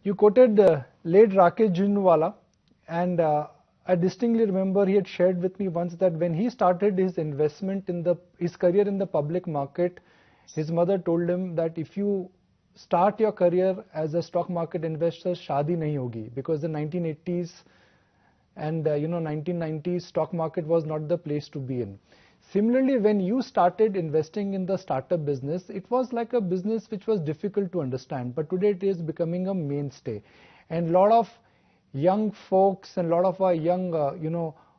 You quoted late Rakesh Jhunjhunwala, and I distinctly remember he had shared with me once that when he started his investment in his career in the public market, his mother told him that if you start your career as a stock market investor, shadi nahi hogi, because the 1980s and 1990s stock market was not the place to be in. Similarly, when you started investing in the startup business, it was like a business which was difficult to understand, but today it is becoming a mainstay. And a lot of young folks and a lot of our young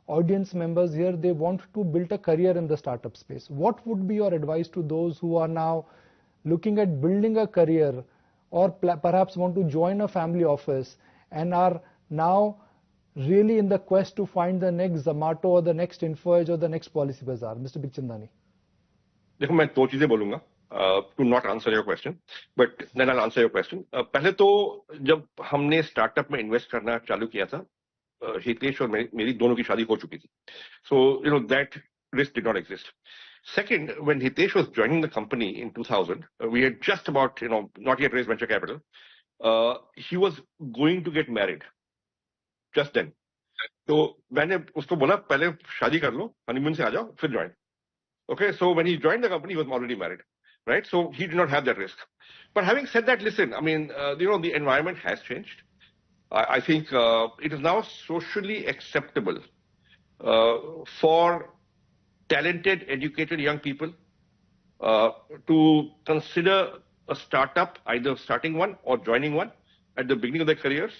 audience members here, they want to build a career in the startup space. What would be your advice to those who are now looking at building a career, or perhaps want to join a family office and are now really in the quest to find the next Zomato or the next InfoEdge or the next Policy Bazaar? Mr. Bikhchandani. देखो, मैं दो चीजें बोलूंगा to not answer your question, but then I'll answer your question. पहले तो जब हमने startup में इन्वेस्ट करना चालू किया था, हितेश और मेरी दोनों की शादी हो चुकी थी. So that risk did not exist. Second, when Hitesh was joining the company in 2000, we had just about not yet raised venture capital. He was going to get married just then. तो मैंने उसको बोला पहले शादी कर लो, honeymoon से आ जाओ, फिर join. Okay, so when he joined the company, he was already married, right? So he did not have that risk. But having said that, listen, I mean, the environment has changed. I think it is now socially acceptable for talented, educated young people to consider a startup, either starting one or joining one at the beginning of their careers,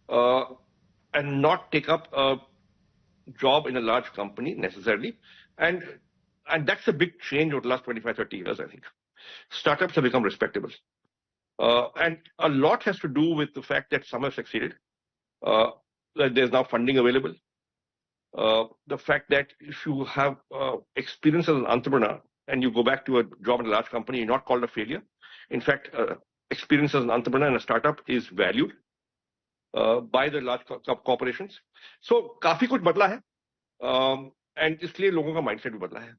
and not take up a job in a large company necessarily. And that's a big change over the last 25, 30 years, I think. Startups have become respectable. And a lot has to do with the fact that some have succeeded, that there's now funding available. The fact that if you have experience as an entrepreneur and you go back to a job in a large company, you're not called a failure. In fact, experience as an entrepreneur in a startup is valued by the large corporations. So, काफी कुछ बदला है, and इसलिए लोगों का mindset भी बदला है.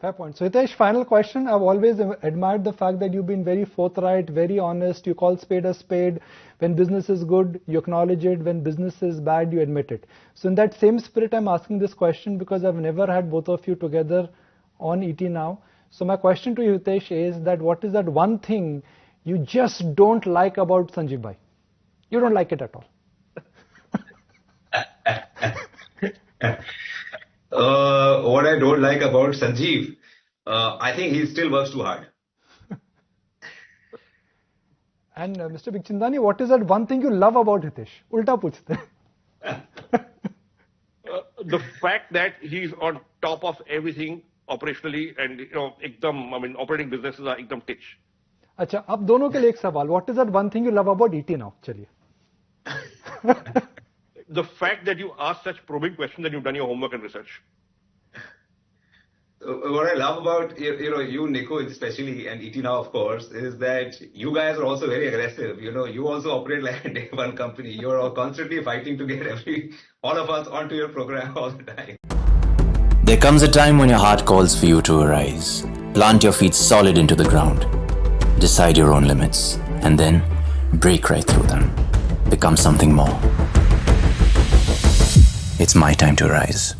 Fair point. So Hitesh, final question. I've always admired the fact that you've been very forthright, very honest. You call spade a spade. When business is good, you acknowledge it. When business is bad, you admit it. So in that same spirit, I'm asking this question because I've never had both of you together on ET Now. So my question to you, Hitesh, is that what is that one thing you just don't like about Sanjeev Bhai? You don't like it at all. What I don't like about Sanjeev, I think he still works too hard. And Mr. Bikhchandani, what is that one thing you love about Hitesh? Ulta puchte. The fact that he's on top of everything operationally and operating businesses are ekdam tich. अच्छा, अब दोनों के लिए एक सवाल. What is that one thing you love about ET Now? चलिए. The fact that you ask such probing questions and you've done your homework and research. What I love about you, Nico, especially, and ET Now, of course, is that you guys are also very aggressive. You also operate like a day one company. You're constantly fighting to get all of us onto your program all the time. There comes a time when your heart calls for you to arise. Plant your feet solid into the ground. Decide your own limits. And then break right through them. Become something more. It's my time to rise.